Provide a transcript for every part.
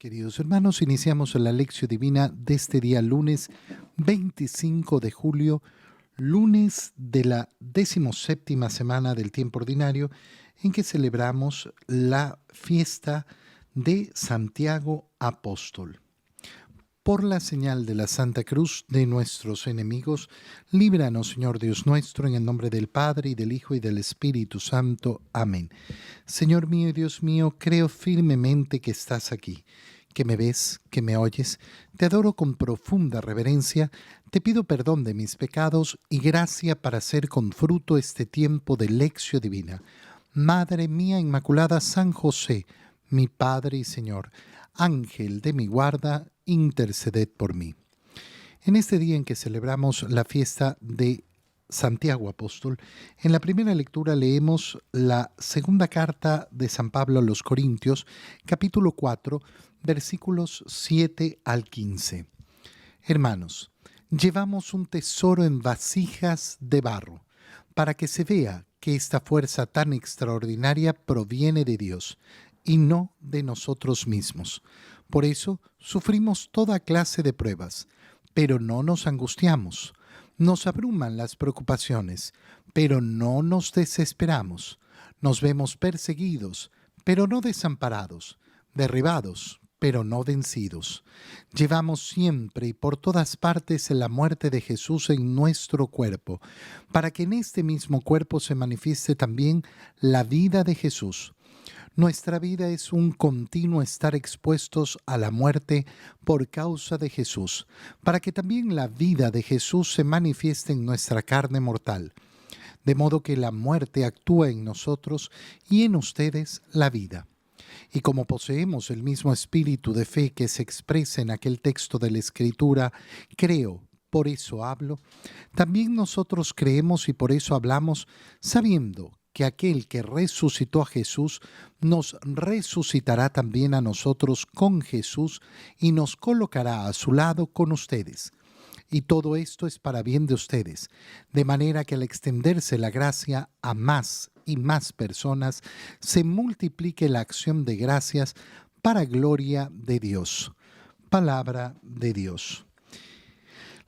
Queridos hermanos, iniciamos la lección divina de este día lunes 25 de julio, lunes de la 17ª semana del tiempo ordinario, en que celebramos la fiesta de Santiago Apóstol. Por la señal de la Santa Cruz de nuestros enemigos, líbranos, Señor Dios nuestro, en el nombre del Padre, y del Hijo, y del Espíritu Santo. Amén. Señor mío y Dios mío, creo firmemente que estás aquí, que me ves, que me oyes. Te adoro con profunda reverencia, te pido perdón de mis pecados y gracia para hacer con fruto este tiempo de lección divina. Madre mía Inmaculada, San José, mi Padre y Señor, Ángel de mi guarda, interceded por mí. En este día en que celebramos la fiesta de Santiago Apóstol, en la primera lectura leemos la segunda carta de San Pablo a los Corintios, capítulo 4, versículos 7 al 15. Hermanos, llevamos un tesoro en vasijas de barro, para que se vea que esta fuerza tan extraordinaria proviene de Dios y no de nosotros mismos. Por eso sufrimos toda clase de pruebas, pero no nos angustiamos. Nos abruman las preocupaciones, pero no nos desesperamos. Nos vemos perseguidos, pero no desamparados, derribados, pero no vencidos. Llevamos siempre y por todas partes la muerte de Jesús en nuestro cuerpo, para que en este mismo cuerpo se manifieste también la vida de Jesús. Nuestra vida es un continuo estar expuestos a la muerte por causa de Jesús, para que también la vida de Jesús se manifieste en nuestra carne mortal, de modo que la muerte actúa en nosotros y en ustedes la vida. Y como poseemos el mismo espíritu de fe que se expresa en aquel texto de la Escritura, creo, por eso hablo, también nosotros creemos y por eso hablamos, sabiendo que aquel que resucitó a Jesús nos resucitará también a nosotros con Jesús y nos colocará a su lado con ustedes. Y todo esto es para bien de ustedes, de manera que al extenderse la gracia a más y más personas, se multiplique la acción de gracias para gloria de Dios. Palabra de Dios.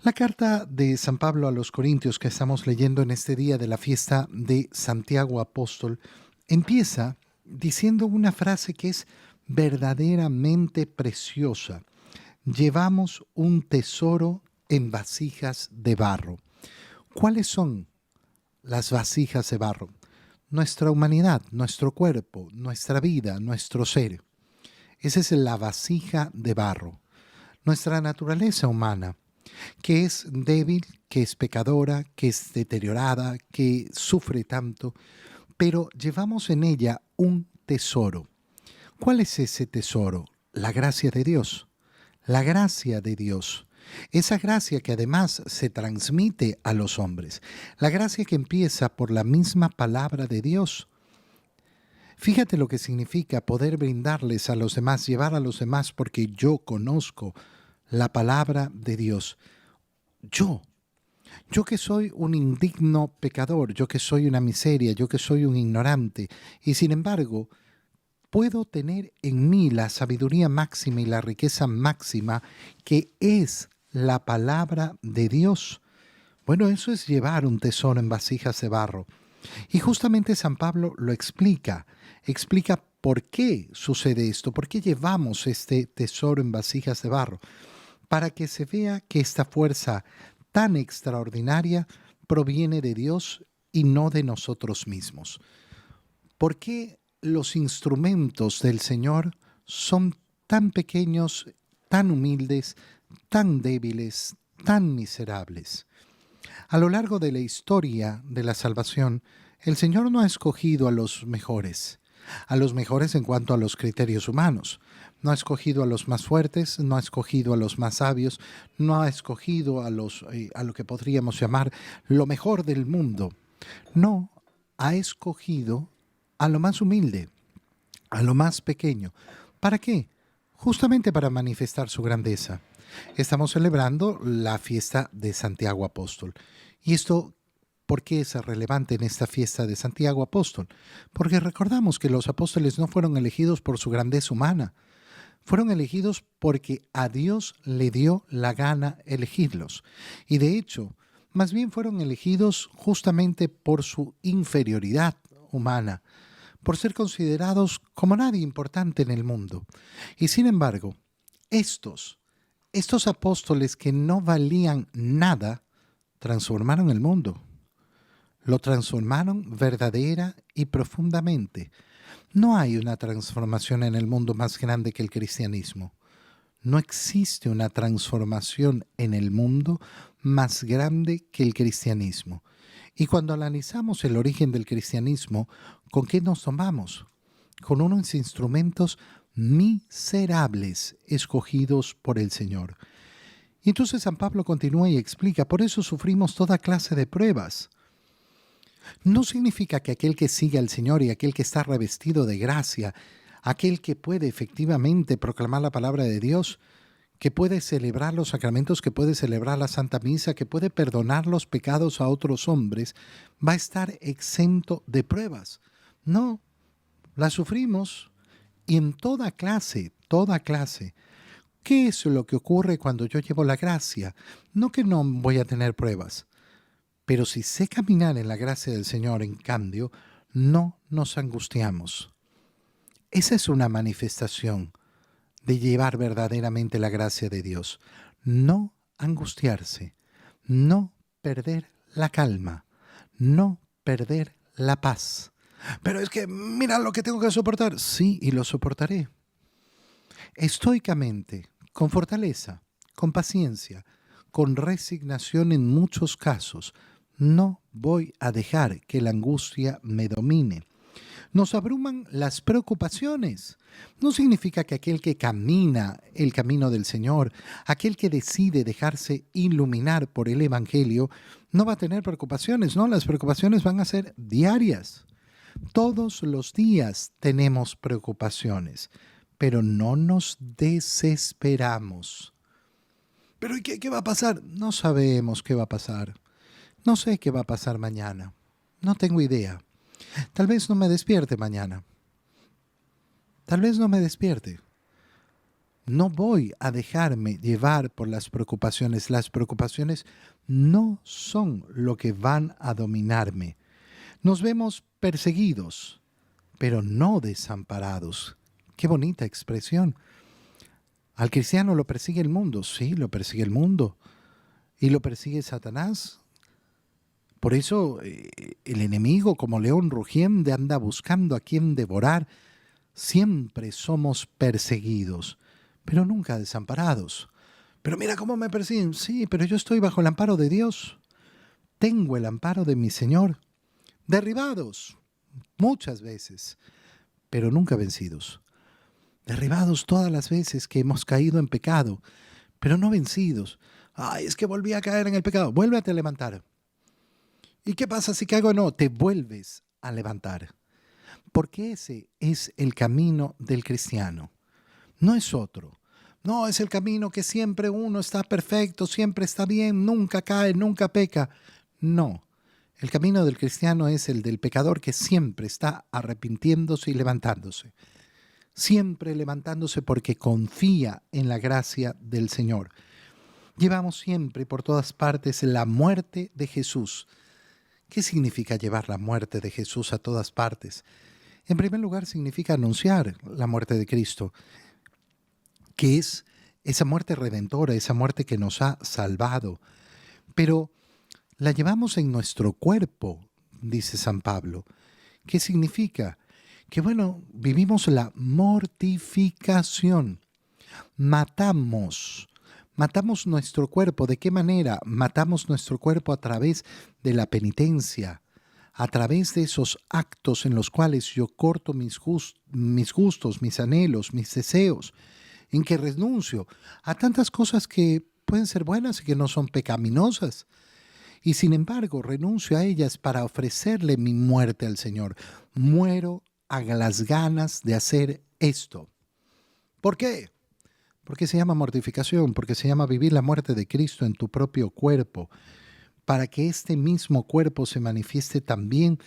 La carta de San Pablo a los Corintios que estamos leyendo en este día de la fiesta de Santiago Apóstol empieza diciendo una frase que es verdaderamente preciosa. Llevamos un tesoro en vasijas de barro. ¿Cuáles son las vasijas de barro? Nuestra humanidad, nuestro cuerpo, nuestra vida, nuestro ser. Esa es la vasija de barro. Nuestra naturaleza humana, que es débil, que es pecadora, que es deteriorada, que sufre tanto, pero llevamos en ella un tesoro. ¿Cuál es ese tesoro? La gracia de Dios. La gracia de Dios. Esa gracia que además se transmite a los hombres. La gracia que empieza por la misma palabra de Dios. Fíjate lo que significa poder brindarles a los demás, llevar a los demás porque yo conozco la palabra de Dios. Yo que soy un indigno pecador, yo que soy una miseria, yo que soy un ignorante, y sin embargo, puedo tener en mí la sabiduría máxima y la riqueza máxima que es la palabra de Dios. Bueno, eso es llevar un tesoro en vasijas de barro. Y justamente San Pablo lo explica por qué sucede esto, por qué llevamos este tesoro en vasijas de barro, para que se vea que esta fuerza tan extraordinaria proviene de Dios y no de nosotros mismos. ¿Por qué los instrumentos del Señor son tan pequeños, tan humildes, tan débiles, tan miserables? A lo largo de la historia de la salvación, el Señor no ha escogido a los mejores en cuanto a los criterios humanos. No ha escogido a los más fuertes, no ha escogido a los más sabios, no ha escogido a lo que podríamos llamar lo mejor del mundo. No, ha escogido a lo más humilde, a lo más pequeño. ¿Para qué? Justamente para manifestar su grandeza. Estamos celebrando la fiesta de Santiago Apóstol. Y esto, ¿por qué es relevante en esta fiesta de Santiago Apóstol? Porque recordamos que los apóstoles no fueron elegidos por su grandeza humana, Fueron elegidos porque a Dios le dio la gana elegirlos. Y de hecho, más bien fueron elegidos justamente por su inferioridad humana, por ser considerados como nadie importante en el mundo. Y sin embargo, estos apóstoles que no valían nada, transformaron el mundo. Lo transformaron verdadera y profundamente. No hay una transformación en el mundo más grande que el cristianismo. No existe una transformación en el mundo más grande que el cristianismo. Y cuando analizamos el origen del cristianismo, ¿con qué nos tomamos? Con unos instrumentos miserables escogidos por el Señor. Y entonces San Pablo continúa y explica, por eso sufrimos toda clase de pruebas. No significa que aquel que sigue al Señor y aquel que está revestido de gracia, aquel que puede efectivamente proclamar la palabra de Dios, que puede celebrar los sacramentos, que puede celebrar la Santa Misa, que puede perdonar los pecados a otros hombres, va a estar exento de pruebas. No, las sufrimos y en toda clase, toda clase. ¿Qué es lo que ocurre cuando yo llevo la gracia? No que no voy a tener pruebas, pero si sé caminar en la gracia del Señor, en cambio, no nos angustiamos. Esa es una manifestación de llevar verdaderamente la gracia de Dios. No angustiarse, no perder la calma, no perder la paz. Pero es que mira lo que tengo que soportar. Sí, y lo soportaré. Estoicamente, con fortaleza, con paciencia, con resignación en muchos casos. No voy a dejar que la angustia me domine. Nos abruman las preocupaciones. No significa que aquel que camina el camino del Señor, aquel que decide dejarse iluminar por el Evangelio, no va a tener preocupaciones, ¿no? Las preocupaciones van a ser diarias. Todos los días tenemos preocupaciones, pero no nos desesperamos. ¿Pero y qué va a pasar? No sabemos qué va a pasar. No sé qué va a pasar mañana. No tengo idea. Tal vez no me despierte mañana. Tal vez no me despierte. No voy a dejarme llevar por las preocupaciones. Las preocupaciones no son lo que van a dominarme. Nos vemos perseguidos, pero no desamparados. Qué bonita expresión. Al cristiano lo persigue el mundo. Sí, lo persigue el mundo. Y lo persigue Satanás. Por eso el enemigo, como león rugiente, anda buscando a quien devorar. Siempre somos perseguidos, pero nunca desamparados. Pero mira cómo me persiguen. Sí, pero yo estoy bajo el amparo de Dios. Tengo el amparo de mi Señor. Derribados, muchas veces, pero nunca vencidos. Derribados todas las veces que hemos caído en pecado, pero no vencidos. Ay, es que volví a caer en el pecado. Vuélvete a levantar. ¿Y qué pasa si caigo? No, te vuelves a levantar. Porque ese es el camino del cristiano. No es otro. No, es el camino que siempre uno está perfecto, siempre está bien, nunca cae, nunca peca. No. El camino del cristiano es el del pecador que siempre está arrepintiéndose y levantándose. Siempre levantándose porque confía en la gracia del Señor. Llevamos siempre por todas partes la muerte de Jesús. ¿Qué significa llevar la muerte de Jesús a todas partes? En primer lugar, significa anunciar la muerte de Cristo, que es esa muerte redentora, esa muerte que nos ha salvado. Pero la llevamos en nuestro cuerpo, dice San Pablo. ¿Qué significa? Que vivimos la mortificación. Matamos nuestro cuerpo. ¿De qué manera? Matamos nuestro cuerpo a través de la penitencia, a través de esos actos en los cuales yo corto mis gustos, mis anhelos, mis deseos, en que renuncio a tantas cosas que pueden ser buenas y que no son pecaminosas. Y sin embargo, renuncio a ellas para ofrecerle mi muerte al Señor. Muero a las ganas de hacer esto. ¿Por qué? Porque se llama mortificación, porque se llama vivir la muerte de Cristo en tu propio cuerpo, para que este mismo cuerpo se manifieste también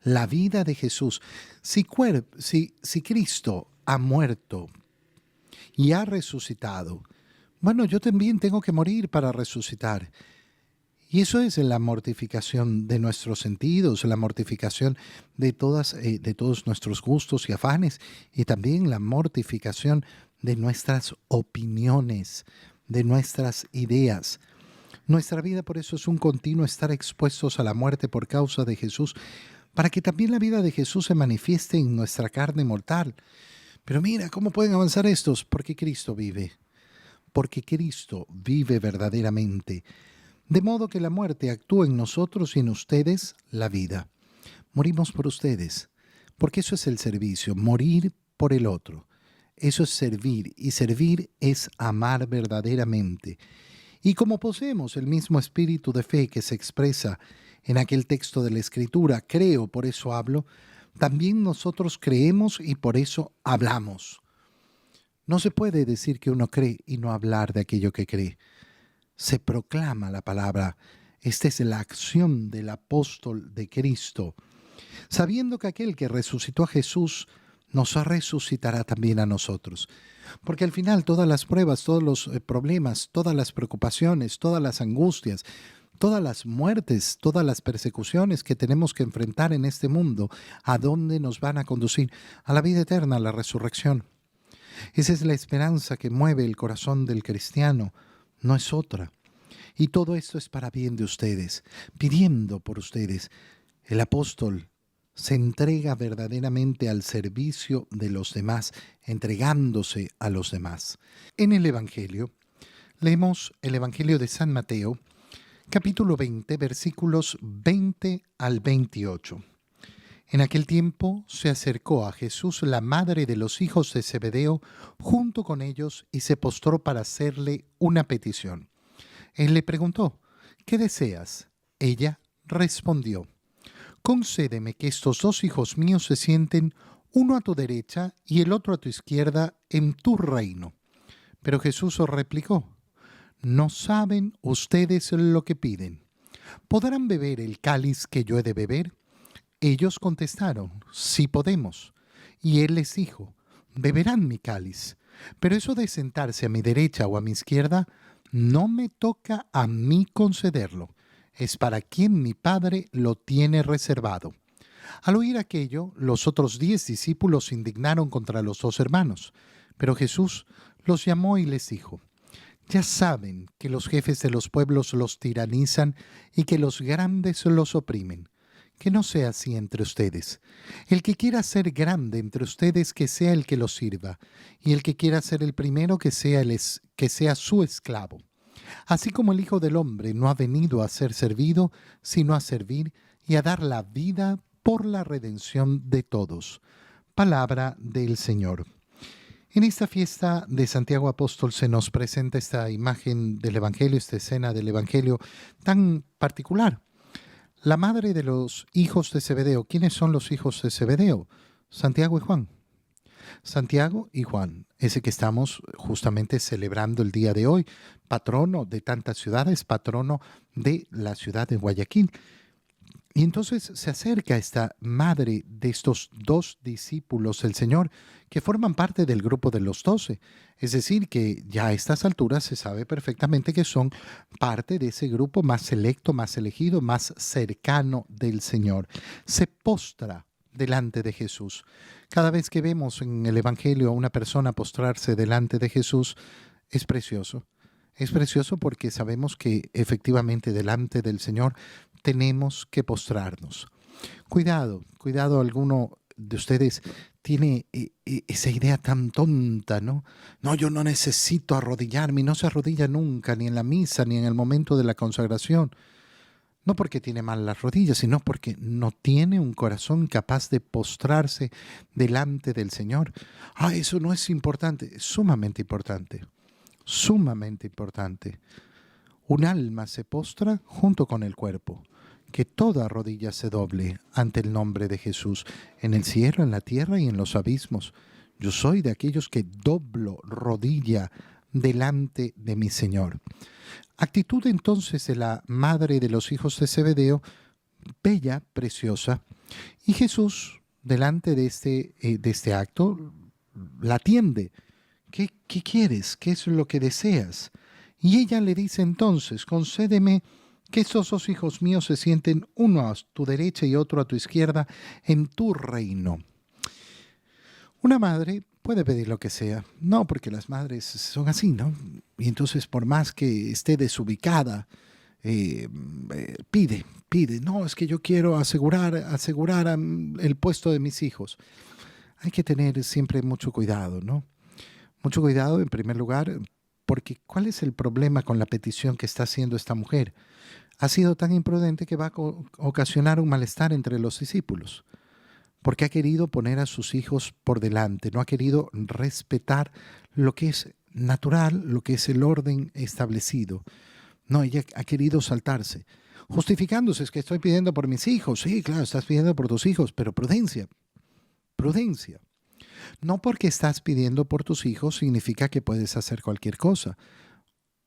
la vida de Jesús. Si Cristo ha muerto y ha resucitado. Bueno, yo también tengo que morir para resucitar. Y eso es la mortificación de nuestros sentidos, la mortificación de todos nuestros gustos y afanes, y también la mortificación de nuestras opiniones, de nuestras ideas. Nuestra vida por eso es un continuo estar expuestos a la muerte por causa de Jesús, para que también la vida de Jesús se manifieste en nuestra carne mortal. Pero mira, ¿cómo pueden avanzar estos? Porque Cristo vive. Porque Cristo vive verdaderamente. De modo que la muerte actúa en nosotros y en ustedes la vida. Morimos por ustedes, porque eso es el servicio, morir por el otro. Eso es servir, y servir es amar verdaderamente. Y como poseemos el mismo espíritu de fe que se expresa en aquel texto de la Escritura, creo, por eso hablo, también nosotros creemos y por eso hablamos. No se puede decir que uno cree y no hablar de aquello que cree. Se proclama la palabra. Esta es la acción del apóstol de Cristo, sabiendo que aquel que resucitó a Jesús nos resucitará también a nosotros. Porque al final todas las pruebas, todos los problemas, todas las preocupaciones, todas las angustias, todas las muertes, todas las persecuciones que tenemos que enfrentar en este mundo, ¿a dónde nos van a conducir? A la vida eterna, a la resurrección. Esa es la esperanza que mueve el corazón del cristiano, no es otra. Y todo esto es para bien de ustedes, pidiendo por ustedes. El apóstol se entrega verdaderamente al servicio de los demás, entregándose a los demás. En el Evangelio, leemos el Evangelio de San Mateo, capítulo 20, versículos 20 al 28. En aquel tiempo se acercó a Jesús la madre de los hijos de Zebedeo junto con ellos y se postró para hacerle una petición. Él le preguntó, ¿qué deseas? Ella respondió, concédeme que estos dos hijos míos se sienten uno a tu derecha y el otro a tu izquierda en tu reino. Pero Jesús replicó, no saben ustedes lo que piden. ¿Podrán beber el cáliz que yo he de beber? Ellos contestaron, sí podemos. Y él les dijo, beberán mi cáliz, pero eso de sentarse a mi derecha o a mi izquierda, no me toca a mí concederlo. Es para quien mi Padre lo tiene reservado. Al oír aquello, los otros 10 discípulos se indignaron contra los dos hermanos. Pero Jesús los llamó y les dijo, ya saben que los jefes de los pueblos los tiranizan y que los grandes los oprimen. Que no sea así entre ustedes. El que quiera ser grande entre ustedes, que sea el que los sirva, y el que quiera ser el primero, que sea su esclavo. Así como el Hijo del Hombre no ha venido a ser servido, sino a servir y a dar la vida por la redención de todos. Palabra del Señor. En esta fiesta de Santiago Apóstol se nos presenta esta imagen del Evangelio, esta escena del Evangelio tan particular. La madre de los hijos de Zebedeo. ¿Quiénes son los hijos de Zebedeo? Santiago y Juan. Santiago y Juan, ese que estamos justamente celebrando el día de hoy, patrono de tantas ciudades, patrono de la ciudad de Guayaquil. Y entonces se acerca esta madre de estos dos discípulos del Señor que forman parte del grupo de los 12. Es decir, que ya a estas alturas se sabe perfectamente que son parte de ese grupo más selecto, más elegido, más cercano del Señor. Se postra delante de Jesús. Cada vez que vemos en el Evangelio a una persona postrarse delante de Jesús, es precioso. Es precioso porque sabemos que efectivamente delante del Señor tenemos que postrarnos. Cuidado, cuidado, alguno de ustedes tiene esa idea tan tonta, ¿no? No, yo no necesito arrodillarme, y no se arrodilla nunca, ni en la misa, ni en el momento de la consagración. No porque tiene mal las rodillas, sino porque no tiene un corazón capaz de postrarse delante del Señor. Ah, eso no es importante, es sumamente importante, sumamente importante. Un alma se postra junto con el cuerpo. Que toda rodilla se doble ante el nombre de Jesús, en el cielo, en la tierra y en los abismos. Yo soy de aquellos que doblo rodilla delante de mi Señor. Actitud entonces de la madre de los hijos de Zebedeo, bella, preciosa, y Jesús, delante de este acto, la atiende. ¿Qué quieres? ¿Qué es lo que deseas? Y ella le dice entonces, concédeme que estos dos hijos míos se sienten uno a tu derecha y otro a tu izquierda en tu reino. Una madre puede pedir lo que sea, no, porque las madres son así, ¿no? Y entonces por más que esté desubicada, pide, no, es que yo quiero asegurar el puesto de mis hijos. Hay que tener siempre mucho cuidado, ¿no? Mucho cuidado en primer lugar, porque ¿cuál es el problema con la petición que está haciendo esta mujer? Ha sido tan imprudente que va a ocasionar un malestar entre los discípulos, porque ha querido poner a sus hijos por delante, no ha querido respetar lo que es natural, lo que es el orden establecido. No, ella ha querido saltarse, justificándose, es que estoy pidiendo por mis hijos. Sí, claro, estás pidiendo por tus hijos, pero prudencia, prudencia. No porque estás pidiendo por tus hijos significa que puedes hacer cualquier cosa.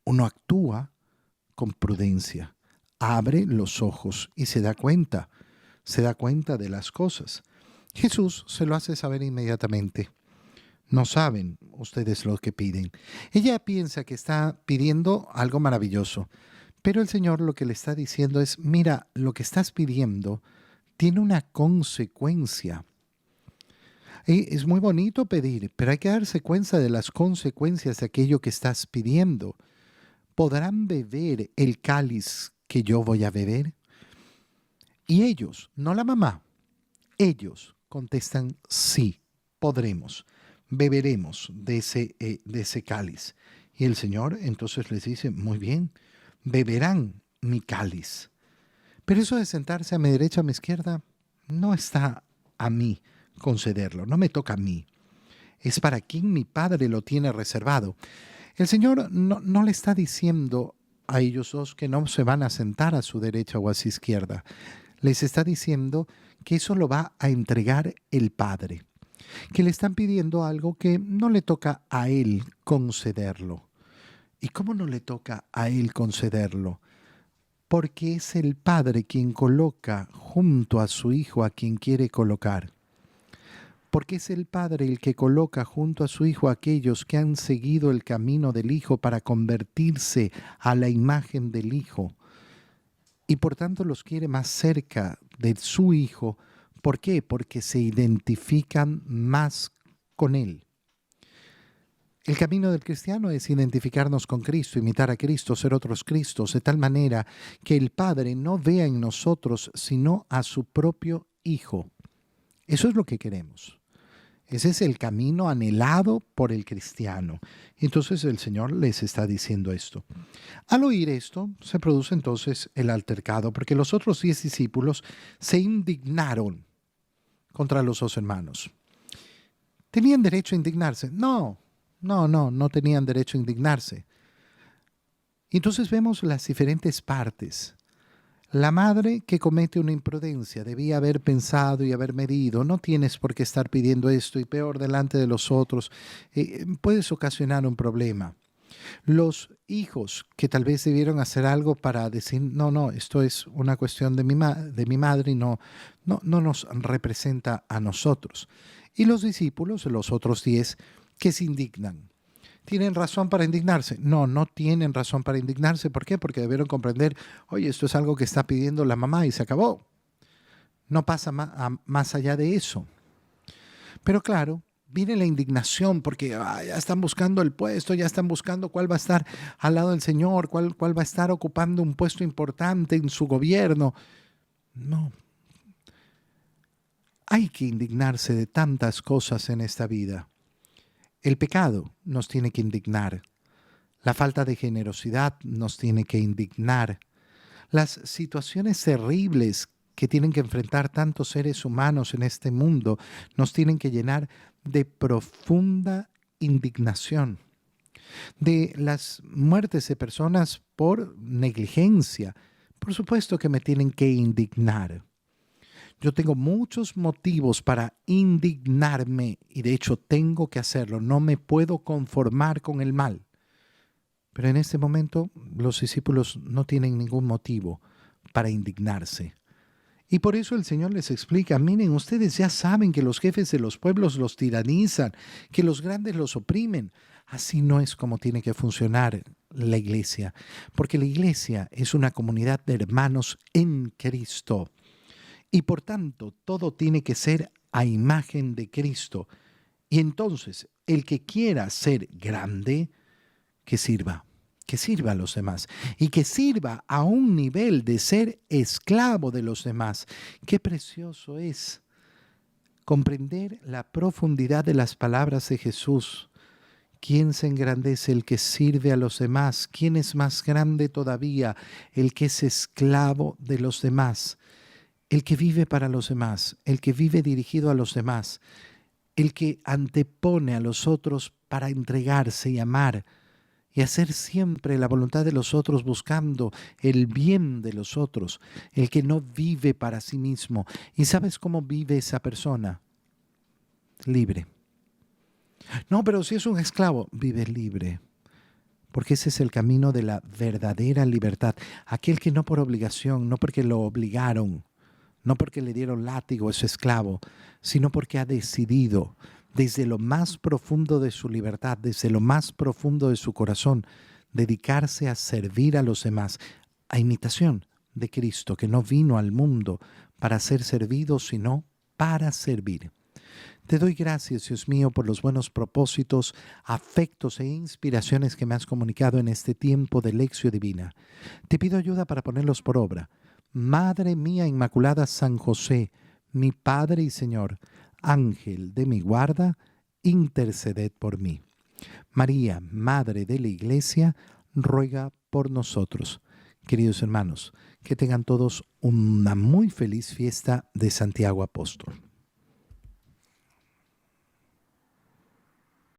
Uno actúa con prudencia, abre los ojos y se da cuenta de las cosas. Jesús se lo hace saber inmediatamente. No saben ustedes lo que piden. Ella piensa que está pidiendo algo maravilloso, pero el Señor lo que le está diciendo es, mira, lo que estás pidiendo tiene una consecuencia. Y es muy bonito pedir, pero hay que darse cuenta de las consecuencias de aquello que estás pidiendo. ¿Podrán beber el cáliz que yo voy a beber? Y ellos, no la mamá, ellos contestan sí, podremos, beberemos de ese cáliz. Y el Señor entonces les dice, muy bien, beberán mi cáliz. Pero eso de sentarse a mi derecha o a mi izquierda no está a mí concederlo, no me toca a mí. Es para quien mi Padre lo tiene reservado. El Señor no le está diciendo a ellos dos que no se van a sentar a su derecha o a su izquierda. Les está diciendo que eso lo va a entregar el Padre, que le están pidiendo algo que no le toca a Él concederlo. ¿Y cómo no le toca a Él concederlo? Porque es el Padre quien coloca junto a su Hijo a quien quiere colocar. Porque es el Padre el que coloca junto a su Hijo a aquellos que han seguido el camino del Hijo para convertirse a la imagen del Hijo. Y por tanto los quiere más cerca de su Hijo. ¿Por qué? Porque se identifican más con Él. El camino del cristiano es identificarnos con Cristo, imitar a Cristo, ser otros Cristos, de tal manera que el Padre no vea en nosotros sino a su propio Hijo. Eso es lo que queremos. Ese es el camino anhelado por el cristiano. Entonces el Señor les está diciendo esto. Al oír esto, se produce entonces el altercado, porque los otros 10 discípulos se indignaron contra los dos hermanos. ¿Tenían derecho a indignarse? No tenían derecho a indignarse. Entonces vemos las diferentes partes. La madre que comete una imprudencia debía haber pensado y haber medido. No tienes por qué estar pidiendo esto y peor delante de los otros. Puedes ocasionar un problema. Los hijos que tal vez debieron hacer algo para decir, no, esto es una cuestión de mi madre y no nos representa a nosotros. Y los discípulos, los otros 10, que se indignan. ¿Tienen razón para indignarse? No tienen razón para indignarse. ¿Por qué? Porque debieron comprender, oye, esto es algo que está pidiendo la mamá y se acabó. No pasa más allá de eso. Pero claro, viene la indignación porque ya están buscando el puesto, ya están buscando cuál va a estar al lado del Señor, cuál va a estar ocupando un puesto importante en su gobierno. No. Hay que indignarse de tantas cosas en esta vida. El pecado nos tiene que indignar. La falta de generosidad nos tiene que indignar. Las situaciones terribles que tienen que enfrentar tantos seres humanos en este mundo nos tienen que llenar de profunda indignación. De las muertes de personas por negligencia, por supuesto que me tienen que indignar. Yo tengo muchos motivos para indignarme y de hecho tengo que hacerlo. No me puedo conformar con el mal. Pero en este momento los discípulos no tienen ningún motivo para indignarse. Y por eso el Señor les explica, miren, ustedes ya saben que los jefes de los pueblos los tiranizan, que los grandes los oprimen. Así no es como tiene que funcionar la iglesia, porque la iglesia es una comunidad de hermanos en Cristo y por tanto todo tiene que ser a imagen de Cristo. Y entonces el que quiera ser grande, que sirva a los demás y que sirva a un nivel de ser esclavo de los demás. Qué precioso es comprender la profundidad de las palabras de Jesús. ¿Quién se engrandece? El que sirve a los demás. ¿Quién es más grande todavía? El que es esclavo de los demás. El que vive para los demás. El que vive dirigido a los demás. El que antepone a los otros para entregarse y amar y hacer siempre la voluntad de los otros buscando el bien de los otros. El que no vive para sí mismo. ¿Y sabes cómo vive esa persona? Libre. No, pero si es un esclavo, vive libre. Porque ese es el camino de la verdadera libertad. Aquel que no por obligación, no porque lo obligaron, no porque le dieron látigo, es esclavo, sino porque ha decidido desde lo más profundo de su libertad, desde lo más profundo de su corazón, dedicarse a servir a los demás, a imitación de Cristo, que no vino al mundo para ser servido, sino para servir. Te doy gracias, Dios mío, por los buenos propósitos, afectos e inspiraciones que me has comunicado en este tiempo de lección divina. Te pido ayuda para ponerlos por obra. Madre mía Inmaculada, San José, mi Padre y Señor, Ángel de mi guarda, interceded por mí. María, Madre de la Iglesia, ruega por nosotros. Queridos hermanos, que tengan todos una muy feliz fiesta de Santiago Apóstol.